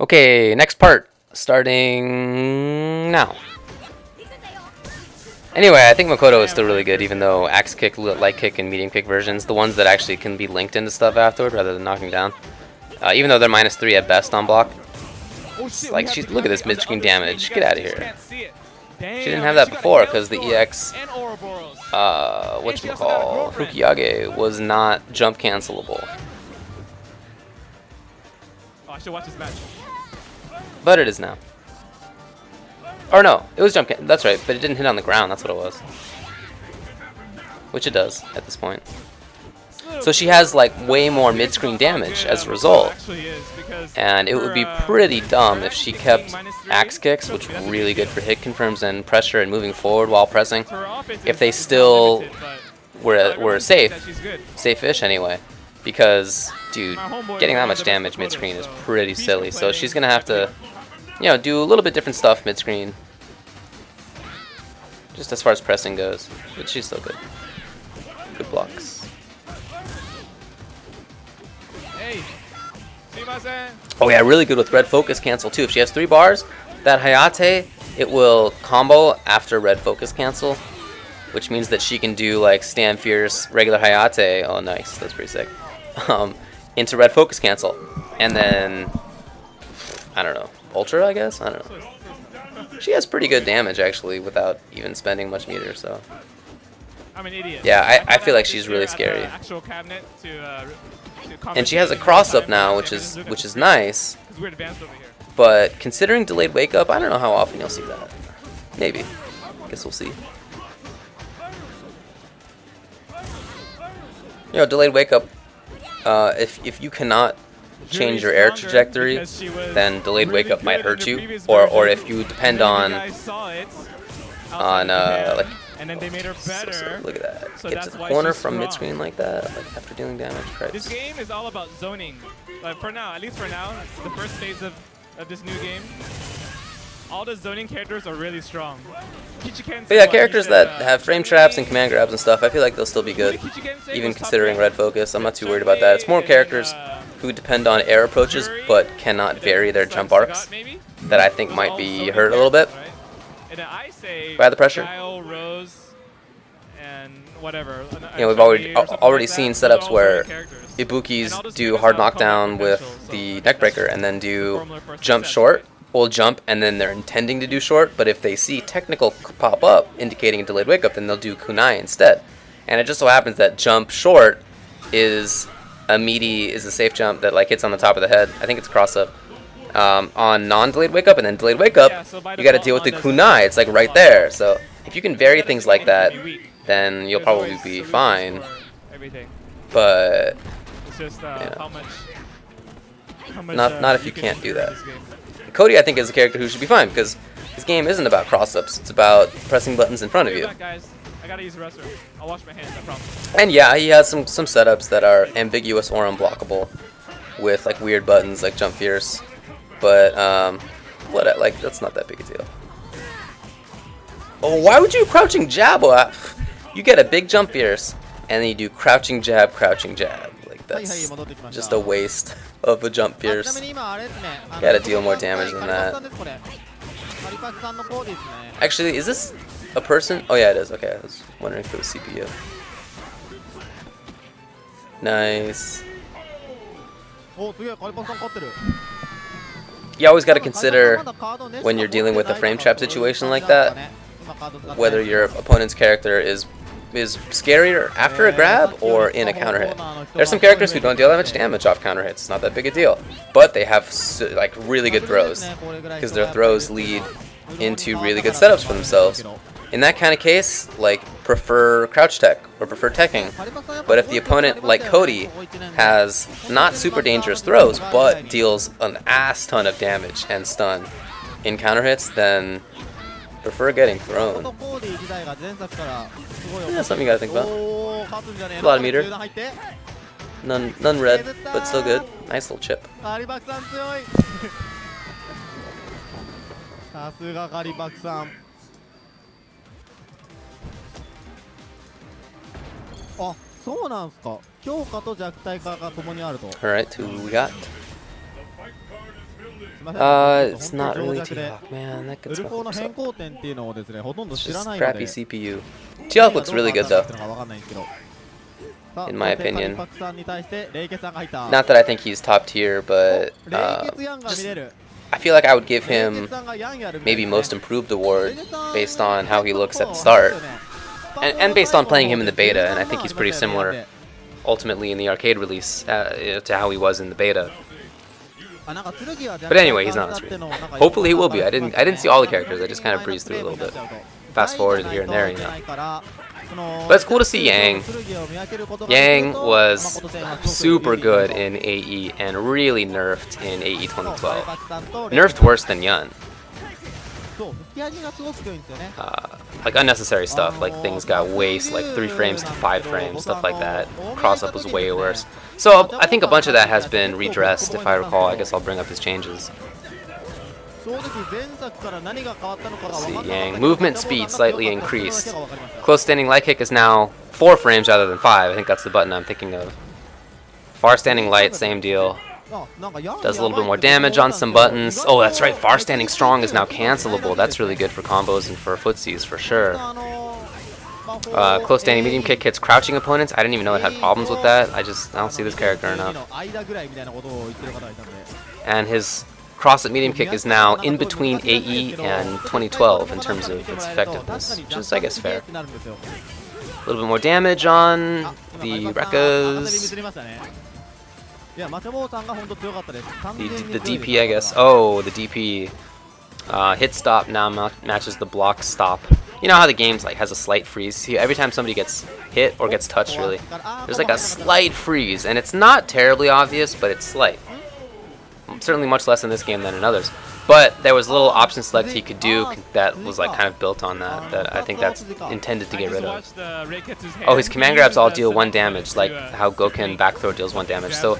Okay, next part, starting now. Anyway, I think Makoto is still really good, even though axe kick, light kick, and medium kick versions, the ones that actually can be linked into stuff afterward rather than knocking down. Even though they're -3 at best on block. Like, look at this mid-screen damage. Get out of here. She didn't have that before because the EX, whatchamacall, Fukiyage was not jump cancelable. Oh, I should watch this match. But it is now. Or no, it was jump can. That's right, but it didn't hit on the ground. That's what it was. Which it does at this point. So she has like way more mid-screen damage as a result. And it would be pretty dumb if she kept axe kicks, which were really good for hit confirms and pressure and moving forward while pressing, if they still were safe-ish anyway. Because, dude, getting that much damage mid-screen is pretty silly. So she's gonna have to, you know, do a little bit different stuff mid-screen, just as far as pressing goes. But she's still good. Good blocks. Oh yeah, really good with red focus cancel too. If she has 3 bars, that Hayate, it will combo after red focus cancel, which means that she can do like stand fierce, regular Hayate. Oh nice, that's pretty sick. Into red focus cancel, and then I don't know, ultra I guess. I don't know. She has pretty good damage actually without even spending much meter. So I'm an idiot. Yeah, I feel like she's really scary. And she has a cross up now, which is nice. But considering delayed wake up, I don't know how often you'll see that. Maybe. Guess we'll see. You know, delayed wake up. If you cannot change your air trajectory, then delayed wake up might hurt you. Or if you depend on like. And then they made her better. So look at that. Get to the corner from mid-screen like that, like after dealing damage. Right. This game is all about zoning. For now, at least for now, the first phase of this new game, all the zoning characters are really strong. But yeah, characters that have frame traps and command grabs and stuff, I feel like they'll still be good, even considering red focus. I'm not too worried about that. It's more characters who depend on air approaches but cannot vary their jump arcs that I think might be hurt a little bit. By the pressure. Whatever. You know, we've already seen setups where Ibukis do hard knockdown with the neckbreaker and then do jump short, hold jump, and then they're intending to do short, but if they see technical pop up indicating a delayed wake up, then they'll do kunai instead. And it just so happens that jump short is a safe jump that like hits on the top of the head. I think it's cross up. On non-delayed wake up, and then delayed wake up, you got to deal with the kunai. It's like right there. So if you can vary things like that, then you'll probably be fine. But yeah. Not if you can't do that. Cody, I think, is a character who should be fine because this game isn't about cross-ups. It's about pressing buttons in front of you. I gotta use the restroom. I'll wash my hands, I promise. And yeah, he has some setups that are ambiguous or unblockable with like weird buttons like jump fierce. But like that's not that big a deal. Oh, why would you crouching jab? You get a big jump fierce, and then you do crouching jab. Like that's just a waste of a jump fierce. Gotta deal more damage than that. Actually, is this a person? Oh yeah, it is. Okay, I was wondering if it was CPU. Nice. You always got to consider when you're dealing with a frame trap situation like that, whether your opponent's character is scarier after a grab or in a counter hit. There's some characters who don't deal that much damage off counter hits. It's not that big a deal, but they have like really good throws because their throws lead into really good setups for themselves. In that kind of case, like, prefer crouch tech or prefer teching. But if the opponent, like Cody, has not super dangerous throws but deals an ass ton of damage and stun in counter hits, then prefer getting thrown. That's something you gotta think about. A lot of meter. None red, but still good. Nice little chip. Alright, who we got? It's not really T-Hawk, man. That gets me upset. It's just crappy CPU. T-Hawk looks really good though, in my opinion. Not that I think he's top tier, but just, I feel like I would give him maybe Most Improved award based on how he looks at the start, and based on playing him in the beta, and I think he's pretty similar ultimately in the arcade release to how he was in the beta. But anyway, he's not on screen. Hopefully he will be. I didn't see all the characters. I just kind of breezed through a little bit, fast forwarded here and there, you know. But it's cool to see Yang. Yang was super good in AE and really nerfed in AE 2012. Nerfed worse than Yun. Like unnecessary stuff, like things got way, like 3 frames to 5 frames, stuff like that. Cross up was way worse. So I think a bunch of that has been redressed, if I recall. I guess I'll bring up his changes. Let's see, Yang. Movement speed slightly increased. Close standing light kick is now 4 frames rather than 5. I think that's the button I'm thinking of. Far standing light, same deal. Does a little bit more damage on some buttons. Oh, that's right. Far standing strong is now cancelable. That's really good for combos and for footsies for sure. Close standing medium kick hits crouching opponents. I didn't even know it had problems with that. I don't see this character enough. And his cross at medium kick is now in between AE and 2012 in terms of its effectiveness, which is, I guess, fair. A little bit more damage on the Rekkas. The DP, I guess. Oh, the DP. Hit stop now matches the block stop. You know how the game's like has a slight freeze? See, every time somebody gets hit or gets touched, really, there's like a slight freeze, and it's not terribly obvious, but it's slight. Certainly much less in this game than in others. But there was a little option select he could do that was like kind of built on that I think that's intended to get rid of. Oh, his command grabs all deal 1 damage, like how Goken back throw deals 1 damage. So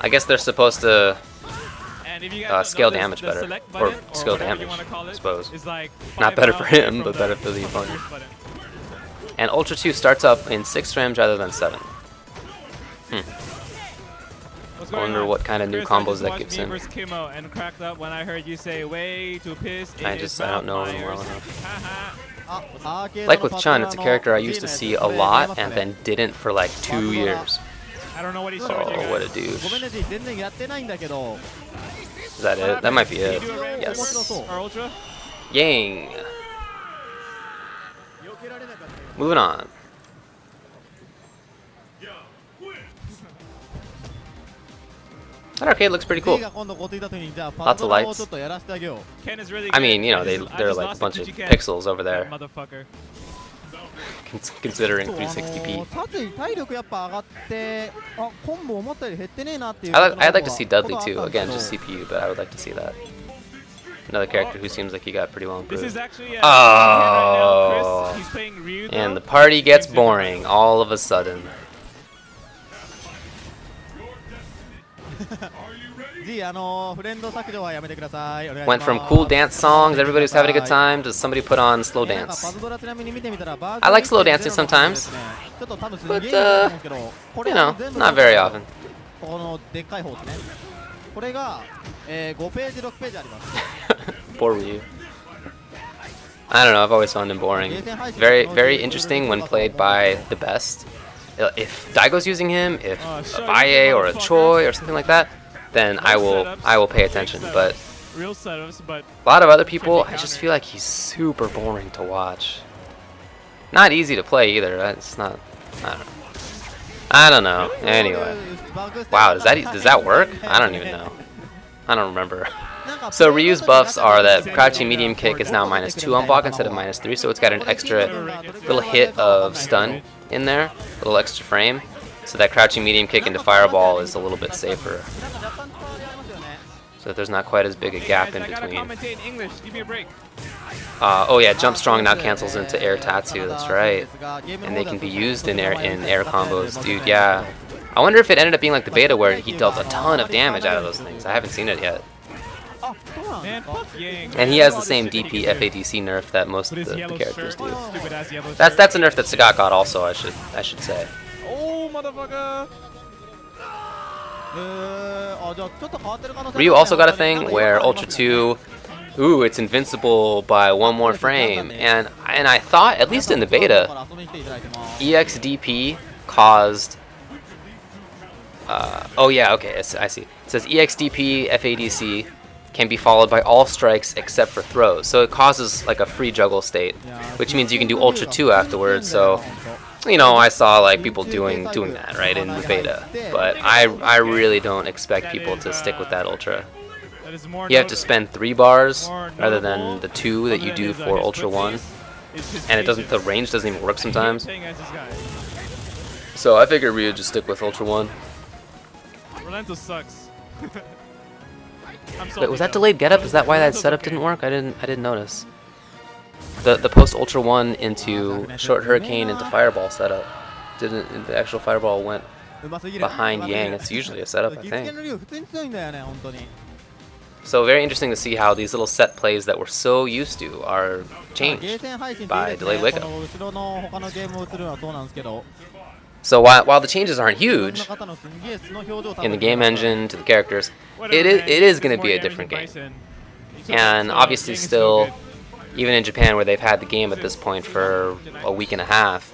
I guess they're supposed to scale damage better, or scale damage, I suppose. Not better for him, but better for the opponent. And Ultra 2 starts up in 6 frames rather than 7. I wonder what kind of new combos that gives him. I don't know him well enough. Like with Chun, it's a character I used to see a lot and then didn't for like 2 years. Oh, what a douche. Is that it? That might be it. Yes. Yang. Moving on. That arcade looks pretty cool. Lots of lights. I mean, you know, they're like a bunch of pixels over there. Considering 360p. I'd like to see Dudley too. Again, just CPU, but I would like to see that. Another character who seems like he got pretty well improved. Oh! And the party gets boring all of a sudden. Went from cool dance songs, everybody was having a good time, to somebody put on slow dance. I like slow dancing sometimes, but you know, not very often. Poor Ryu. I don't know, I've always found him boring. Very interesting when played by the best. If Daigo's using him, if a Valle or a Choi or something like that, then I will pay attention. But a lot of other people, I just feel like he's super boring to watch. Not easy to play either. It's not. I don't know. Anyway, wow, does that work? I don't even know. I don't remember. So Ryu's buffs are that crouching medium kick is now -2 on block instead of -3, so it's got an extra little hit of stun in there, a little extra frame, so that crouching medium kick into fireball is a little bit safer. So that there's not quite as big a gap in between. Oh yeah, jump strong now cancels into air tatsu, that's right. And they can be used in air combos, dude, yeah. I wonder if it ended up being like the beta where he dealt a ton of damage out of those things. I haven't seen it yet. And he has the same DP FADC nerf that most of the characters do. That's a nerf that Sagat got also, I should say. Oh, motherfucker! Ryu also got a thing where Ultra 2, ooh, it's invincible by 1 more frame, and I thought, at least in the beta, EXDP caused, oh yeah, okay, I see. It says EXDP FADC can be followed by all strikes except for throws, so it causes like a free juggle state, which means you can do Ultra 2 afterwards. So, you know, I saw like people doing that right in the beta, but I really don't expect people to stick with that Ultra. You have to spend 3 bars rather than the 2 that you do for Ultra 1, and it doesn't, the range doesn't even work sometimes. So I figured Ryu would just stick with Ultra 1. Rolento sucks. Wait, was that delayed getup? Is that why that setup didn't work? I didn't notice. The post Ultra 1 into short hurricane into fireball setup didn't, the actual fireball went behind Yang. It's usually a setup, I think. So very interesting to see how these little set plays that we're so used to are changed by delayed wake up. So while the changes aren't huge in the game engine to the characters, it is going to be a different game. And obviously still, even in Japan where they've had the game at this point for a week and a half,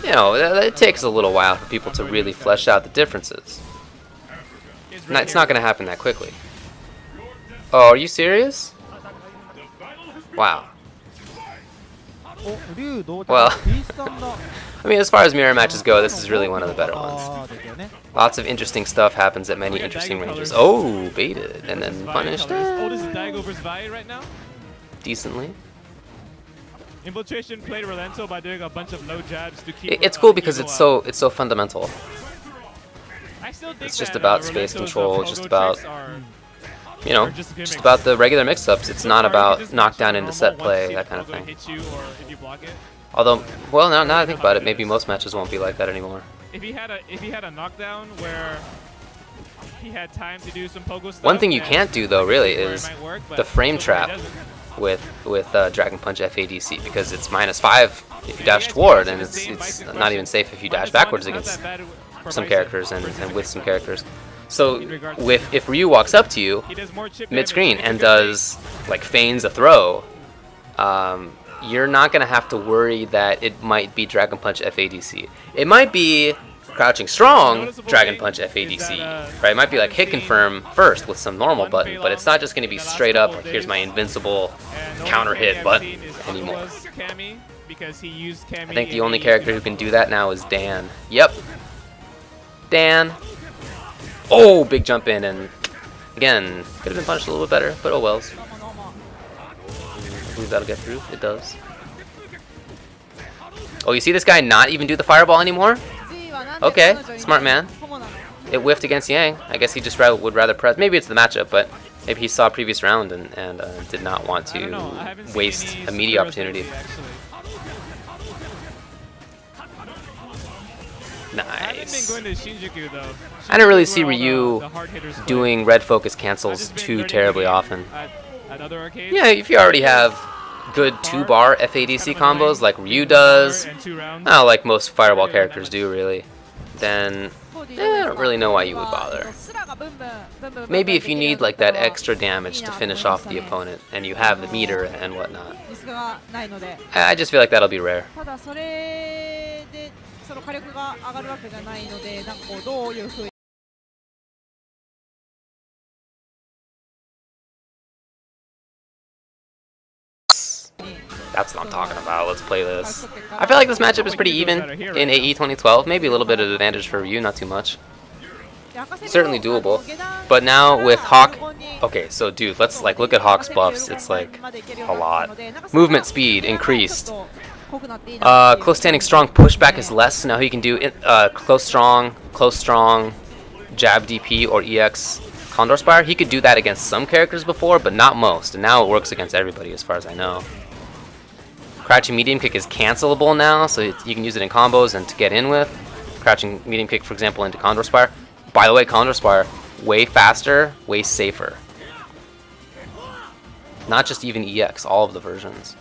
you know, it takes a little while for people to really flesh out the differences. It's not going to happen that quickly. Oh, are you serious? Wow. Well, I mean, as far as mirror matches go, this is really one of the better ones. Lots of interesting stuff happens at many interesting ranges. Oh, baited and then punished. Decently. Infiltration played Rolento by doing a bunch of low jabs to keep. It's cool because it's so fundamental. It's just about space control. It's just about, you know, just about the regular mix-ups. It's not about knockdown into set play, that kind of thing. Although, well, now I think about it, maybe most matches won't be like that anymore. If he had a knockdown where he had time to do some pogo stuff. One thing you can't do though, really, is the frame trap with Dragon Punch FADC, because it's -5 if you dash toward, and it's not even safe if you dash backwards against some characters and with some characters. So if Ryu walks up to you mid-screen and does like feigns a throw, you're not gonna have to worry that it might be Dragon Punch FADC. It might be crouching strong Dragon Punch FADC, right? It might be like hit confirm first with some normal button, but it's not just gonna be straight up like here's my invincible counter hit button anymore. I think the only character who can do that now is Dan. Yep, Dan. Oh, big jump in, and again, could have been punished a little bit better, but oh wells. I believe that'll get through. It does. Oh, you see this guy not even do the fireball anymore? Okay, smart man. It whiffed against Yang. I guess he just would rather press. Maybe it's the matchup, but maybe he saw previous round and did not want to waste a media opportunity. Nice. I don't really see Ryu doing red focus cancels too terribly often. Yeah, if you already have good 2-bar FADC combos like Ryu does, like most fireball characters do really, then I don't really know why you would bother. Maybe if you need like that extra damage to finish off the opponent and you have the meter and whatnot. I just feel like that'll be rare. That's what I'm talking about. Let's play this. I feel like this matchup is pretty even in AE 2012. Maybe a little bit of advantage for Ryu, not too much. Certainly doable. But now with Hawk, okay, so dude, let's like look at Hawk's buffs. It's like a lot. Movement speed increased. Close standing strong pushback is less. So now he can do close strong, jab DP or EX Condor Spire. He could do that against some characters before, but not most. And now it works against everybody as far as I know. Crouching medium kick is cancelable now, so you can use it in combos and to get in with. Crouching medium kick, for example, into Condor Spire. By the way, Condor Spire, way faster, way safer. Not just even EX, all of the versions.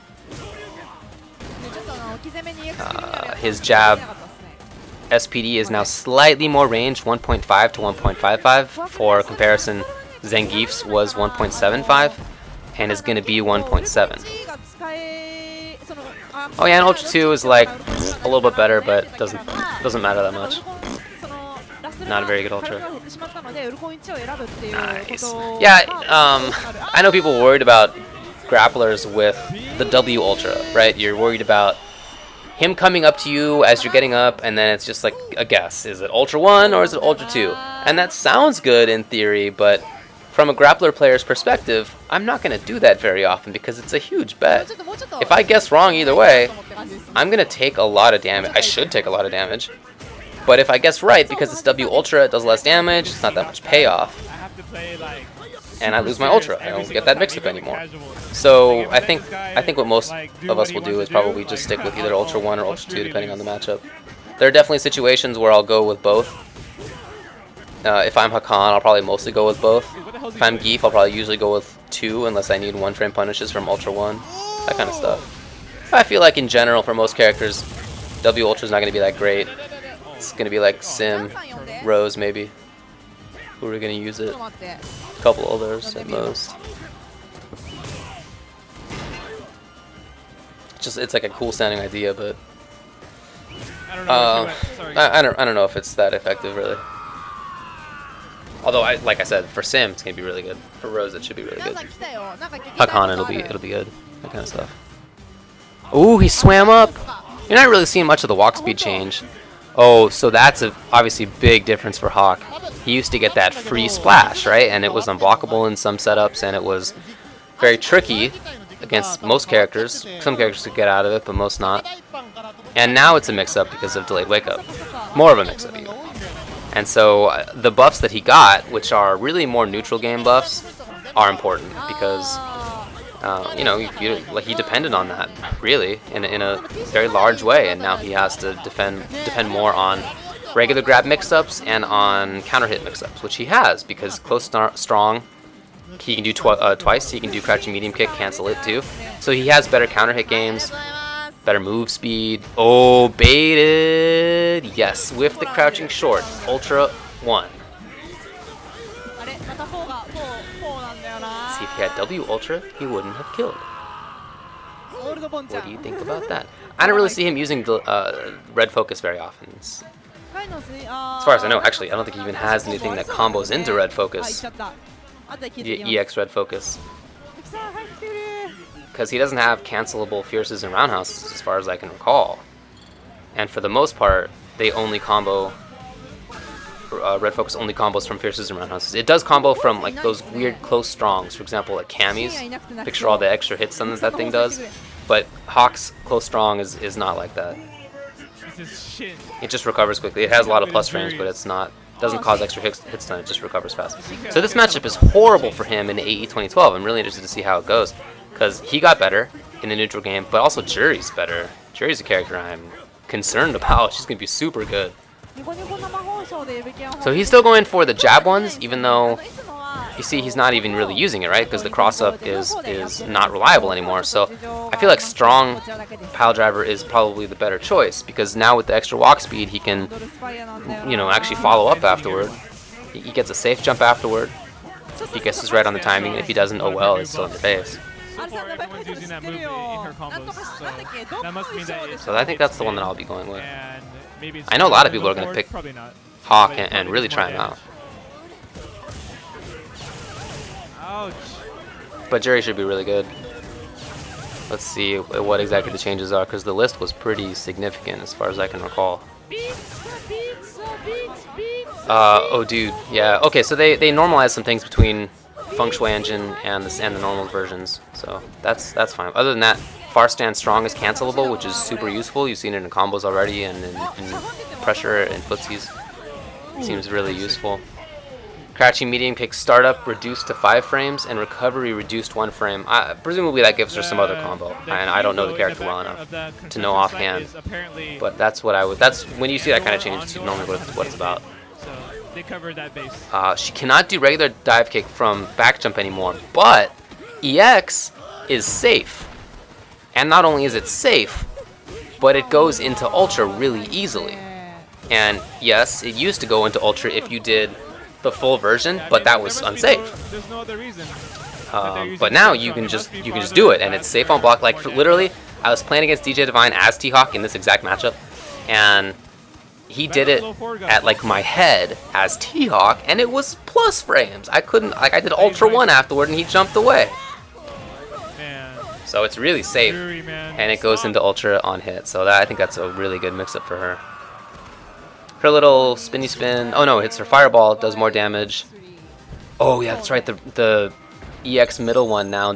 His jab SPD is now slightly more range, 1.5 to 1.55. For comparison, Zangief's was 1.75 and is going to be 1.7. Oh yeah, and Ultra 2 is like a little bit better, but doesn't matter that much. Not a very good Ultra. Nice. Yeah, I know people worried about grapplers with the W Ultra, right? You're worried about him coming up to you as you're getting up, and then it's just like a guess. Is it Ultra 1 or is it Ultra 2? And that sounds good in theory, but from a grappler player's perspective, I'm not going to do that very often because it's a huge bet. If I guess wrong either way, I'm going to take a lot of damage. I should take a lot of damage. But if I guess right, because it's W Ultra, it does less damage, it's not that much payoff. And I lose my Ultra. I don't get that mix-up anymore. So I think what most of us will do is probably just stick with either Ultra 1 or Ultra 2, depending on the matchup. There are definitely situations where I'll go with both. If I'm Hakan, I'll probably mostly go with both. If I'm Geef, I'll probably usually go with 2, unless I need 1-frame punishes from Ultra 1. That kind of stuff. I feel like in general, for most characters, W Ultra is not going to be that great. It's going to be like Sim, Rose maybe, who are going to use it. A couple others at most. It's like a cool sounding idea, but I don't know if it's that effective really. Although like I said, for Sim it's going to be really good. For Rose it should be really good. Hakan it'll be good. That kind of stuff. Ooh, he swam up. You're not really seeing much of the walk speed change. Oh, so that's a obviously big difference for Hawk. He used to get that free splash, right? And it was unblockable in some setups, and it was very tricky against most characters. Some characters could get out of it, but most not. And now it's a mix-up because of delayed wake-up. More of a mix-up even. And so the buffs that he got, which are really more neutral game buffs, are important because you know, he depended on that really in a very large way, and now he has to depend more on regular grab mix-ups and on counter hit mix-ups, which he has because close strong he can do twice. He can do crouching medium kick, cancel it too. So he has better counter hit games, better move speed. Oh, baited! Yes, with the crouching short, Ultra 1. See, if he had W Ultra, he wouldn't have killed. What do you think about that? I don't really see him using red focus very often. As far as I know, actually, I don't think he even has anything that combos into red focus. EX red focus. Because he doesn't have cancelable fierces and roundhouses, as far as I can recall. And for the most part, they only combo. Red focus only combos from fierces and roundhouses. It does combo from like those weird close strongs, for example, like Cammy's. Picture all the extra hit stuns that thing does. But Hawk's close strong is not like that. It just recovers quickly. It has a lot of plus frames, but it's not. Doesn't cause extra hit stun. It just recovers fast. So this matchup is horrible for him in AE 2012. I'm really interested to see how it goes because he got better in the neutral game, but also Juri's better. Juri's a character I'm concerned about. She's gonna be super good. So he's still going for the jab ones, even though you see he's not even really using it, right? Because the cross-up is not reliable anymore. So I feel like strong pile driver is probably the better choice because now with the extra walk speed, he can, you know, actually follow up afterward. He gets a safe jump afterward. He guesses right on the timing, and if he doesn't, oh well, it's still in your face. So I think that's the one that I'll be going with. I know a lot of people are going to pick Hawk and really try him out. But Juri should be really good. Let's see what exactly the changes are, because the list was pretty significant as far as I can recall. Oh dude, yeah. Okay, so they normalized some things between Feng Shui Engine and the normal versions, so that's fine. Other than that, far stand strong is cancelable, which is super useful. You've seen it in combos already and in pressure and footsies. It seems really useful. Crouching medium kick startup reduced to 5 frames and recovery reduced 1 frame. Presumably that gives her some other combo, and I don't know the character well enough to know offhand. But that's what I would. That's when you see that kind of change. It's normally what it's about. They covered that base. She cannot do regular dive kick from back jump anymore, but EX is safe. And not only is it safe, but it goes into Ultra really easily. And yes, it used to go into Ultra if you did the full version, but that was unsafe. There's no other reason. But now you can just do it, and it's safe on block. Like literally, I was playing against DJ Divine as T-Hawk in this exact matchup, and he did it at like my head as T-Hawk, and it was plus frames. I couldn't, like, I did Ultra 1 afterward, and he jumped away. So it's really safe, and it goes into Ultra on hit. So that, I think that's a really good mix-up for her. Her little spinny spin. Oh no, hits her fireball, does more damage. Oh yeah, that's right. The EX middle one now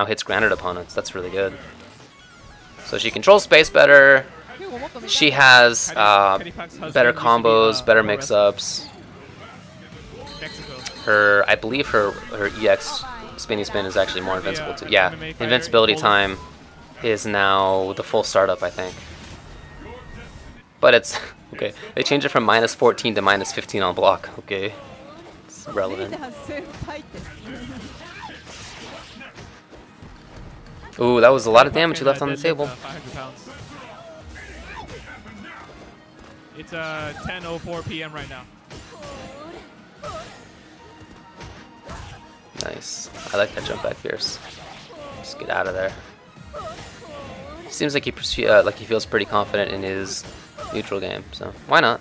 hits granite opponents. That's really good. So she controls space better. She has better combos, better mix-ups. I believe her EX spinny spin is actually more invincible too. Yeah, invincibility time is now the full startup, I think. But it's okay. They changed it from -14 to -15 on block. Okay, it's relevant. Ooh, that was a lot of damage you left on the table. It's 10:04 p.m. right now. Nice. I like that jump back fierce. Just get out of there. Seems like he feels pretty confident in his neutral game, so why not?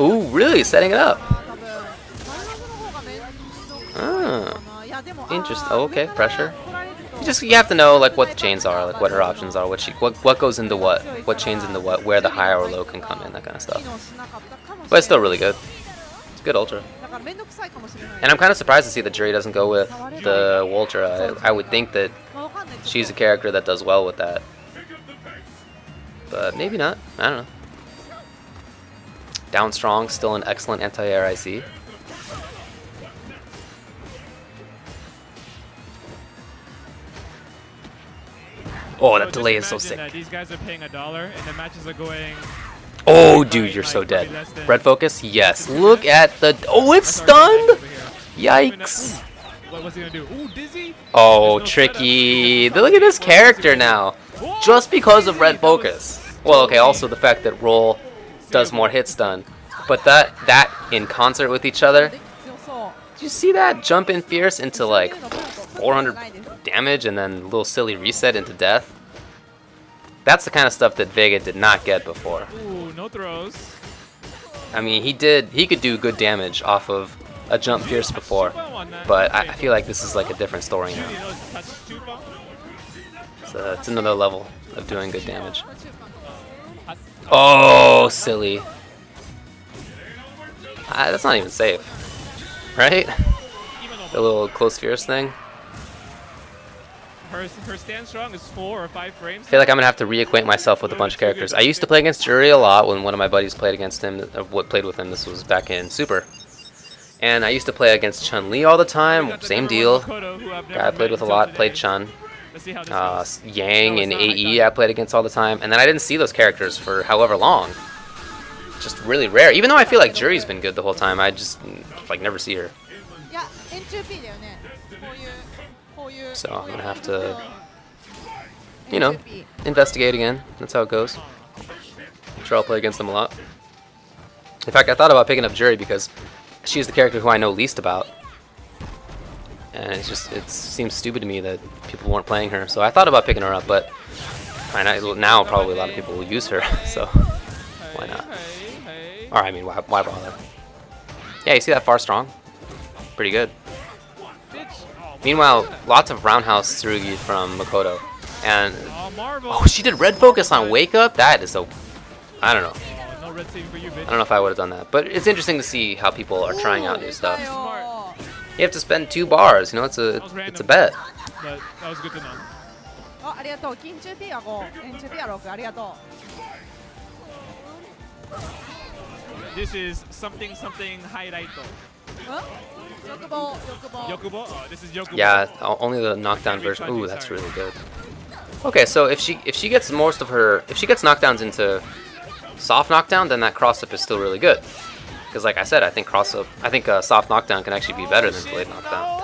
Ooh, really? Setting it up. Ah, interesting. Oh, okay, pressure. You have to know like what the chains are, like what her options are, what goes into what chains into what, where the high or low can come in, that kind of stuff. But it's still really good. It's good Ultra. And I'm kind of surprised to see that Juri doesn't go with the Ultra. I would think that she's a character that does well with that. But maybe not. I don't know. Down strong, still an excellent anti-air IC. Oh, that delay is so sick. These guys are paying $1 and the matches are going... Oh, dude, you're so dead. Red focus? Yes. Look at the... Oh, it's stunned? Yikes. What's he gonna do? Ooh, dizzy? Oh, tricky. Look at this character now. Just because of red focus. Well, okay, also the fact that roll does more hit stun. But that in concert with each other... Did you see that? Jump in fierce into like 400 damage and then a little silly reset into death. That's the kind of stuff that Vega did not get before. Ooh, no throws. I mean, he could do good damage off of a jump fierce before, but I feel like this is like a different story now. So it's another level of doing good damage. Oh, silly. That's not even safe. Right? The little close fierce thing. Her stand strong is 4 or 5 frames. I feel like I'm gonna have to reacquaint myself with a bunch of characters. I used to play against Juri a lot when one of my buddies played against him. Played with him. This was back in Super. And I used to play against Chun-Li all the time. Same deal. Guy I played with a lot played Chun. Yang and AE I played against all the time. And then I didn't see those characters for however long. Just really rare. Even though I feel like Juri's been good the whole time, I just like never see her. So I'm gonna have to, you know, investigate again. That's how it goes. I'm sure I'll play against them a lot. In fact, I thought about picking up Juri because she's the character who I know least about. And it seems stupid to me that people weren't playing her. So I thought about picking her up, but now probably a lot of people will use her. So why not? Or I mean, why bother? Yeah, you see that far strong? Pretty good. Meanwhile, lots of roundhouse tsurugi from Makoto. And oh, she did red focus on wake up? That is so, I don't know. I don't know if I would have done that. But it's interesting to see how people are trying out new stuff. You have to spend 2 bars, you know, it's a bet. But that was good to know. This is something highlight. Yokubo? Oh, this is Yokubo. Yeah, only the knockdown version. Ooh, that's really good. Okay, so if she gets most of her, if she gets knockdowns into soft knockdown, then that cross up is still really good. Because like I said, I think soft knockdown can actually be better than delayed knockdown.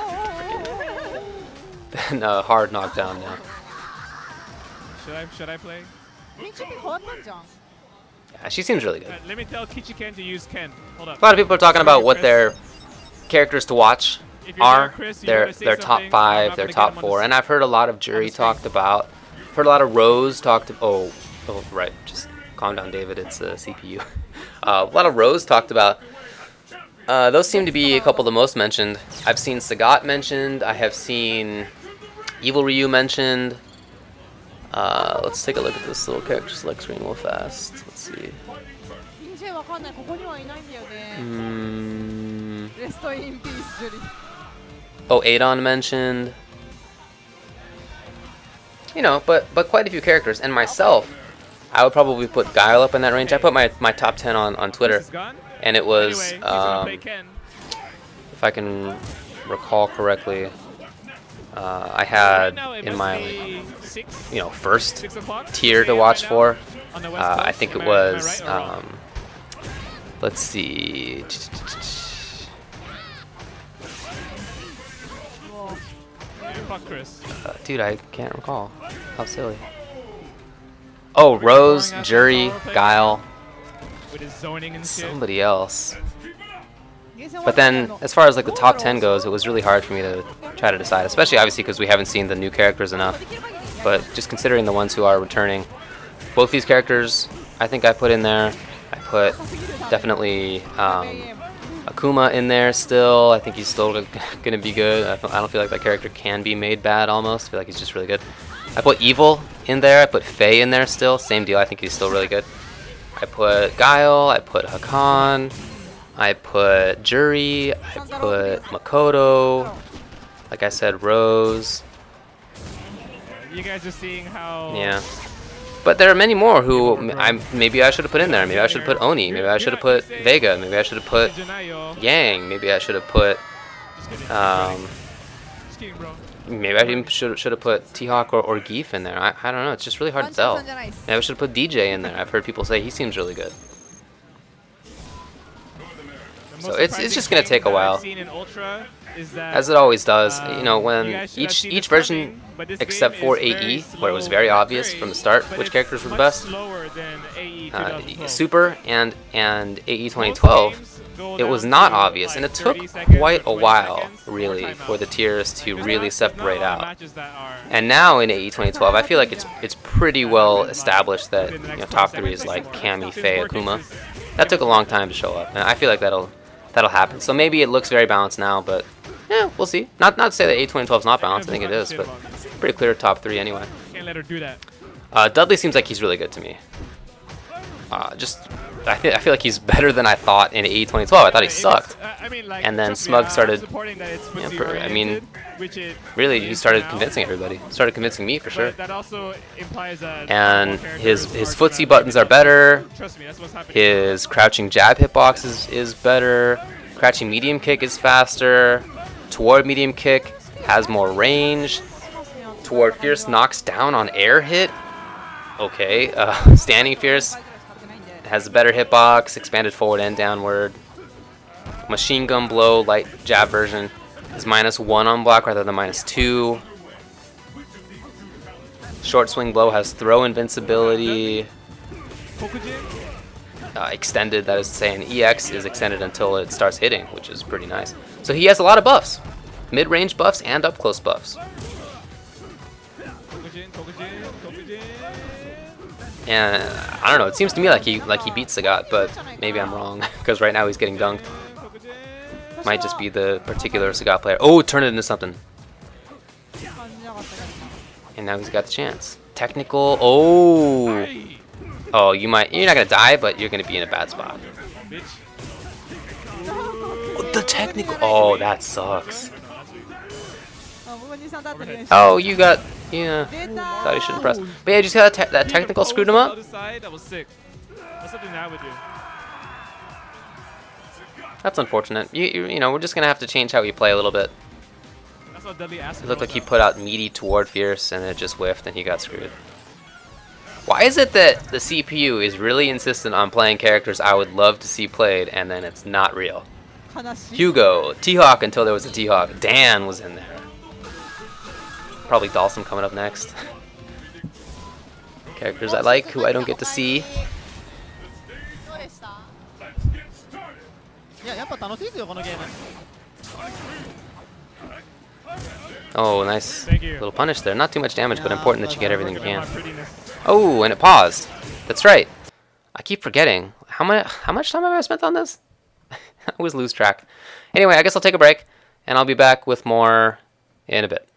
been a hard knockdown now. Should I play? Yeah, she seems really good. Let me tell Kichiken to use Ken. Hold up. A lot of people are talking about what their characters to watch are. Chris, their top 5, their top 4, and I've heard a lot of Juri talked about. Heard a lot of Rose talked. Oh, right. Just calm down, David. It's a CPU. A lot of Rose talked about. Those seem to be a couple of the most mentioned. I've seen Sagat mentioned. I have seen Evil Ryu mentioned. Let's take a look at this little character select screen real fast. Let's see. Oh, Adon mentioned. You know, but quite a few characters. And myself, I would probably put Guile up in that range. I put my top 10 on Twitter. And it was, if I can recall correctly, I had in my, you know, first tier to watch for. I think it was, let's see. Dude, I can't recall. How silly. Oh, Rose, Juri, Guile, somebody else. But then, as far as like the top 10 goes, it was really hard for me to try to decide, especially obviously because we haven't seen the new characters enough. But just considering the ones who are returning, both these characters, I think I put in there. I put definitely Akuma in there still. I think he's still gonna be good. I don't feel like that character can be made bad almost. I feel like he's just really good. I put Evil in there. I put Faye in there still. Same deal. I think he's still really good. I put Guile. I put Hakan. I put Juri. I put Makoto. Like I said, Rose. You guys are seeing how... Yeah. But there are many more who maybe I should have put in there. Maybe I should have put Oni. Maybe I should have put Vega. Maybe I should have put Yang. Maybe I should have put... maybe I even should have put T-Hawk or Geef in there. I don't know. It's just really hard to tell. Maybe I should have put DJ in there. I've heard people say he seems really good. So it's just going to take a while. As it always does. You know, when each version, except for AE, where it was very obvious from the start which characters were the best, Super and AE 2012, it was not obvious, and it took quite a while, really, for the tiers to really separate out. And now in AE 2012, I feel like it's pretty well established that, you know, top 3 is like Cammy, Faye, Akuma. That took a long time to show up, and I feel like that'll happen. So maybe it looks very balanced now, but yeah, we'll see. Not to say that AE 2012 is not balanced. I think it is, but pretty clear top 3 anyway. Can't let her do that. Dudley seems like he's really good to me. I feel like he's better than I thought in AE 2012. I thought he sucked. And then Smug started, I mean, really, he started convincing everybody. Started convincing me for sure. And his footsie buttons are better. His crouching jab hitbox is better. Crouching medium kick is faster. Toward medium kick has more range. Toward fierce knocks down on air hit. Okay. Standing fierce has a better hitbox, expanded forward and downward. Machine gun blow, light jab version, is -1 on block rather than -2. Short swing blow has throw invincibility. Extended, that is to say, an EX is extended until it starts hitting, which is pretty nice. So he has a lot of buffs, mid-range buffs and up-close buffs. And I don't know, it seems to me like he beat Sagat, but maybe I'm wrong, because right now he's getting dunked. Might just be the particular Sagat player. Oh, turn it into something. And now he's got the chance. Technical, oh. Oh, you're not gonna die, but you're gonna be in a bad spot. The technical, oh, that sucks. Oh, you got, yeah, thought he shouldn't press. But yeah, did you see how that technical screwed him up? That was sick. That's something I would do. That's unfortunate. You know, we're just gonna have to change how we play a little bit. That's what Dudley asked. It looked like he put out meaty toward fierce, and it just whiffed, and he got screwed. Why is it that the CPU is really insistent on playing characters I would love to see played, and then it's not real? Hugo, T-Hawk until there was a T-Hawk. Dan was in there. Probably Dalsum coming up next. Characters I like, who I don't get to see. Oh, nice little punish there. Not too much damage, but important that you get everything you can. Oh, and it paused. That's right. I keep forgetting. How much time have I spent on this? I always lose track. Anyway, I guess I'll take a break, and I'll be back with more in a bit.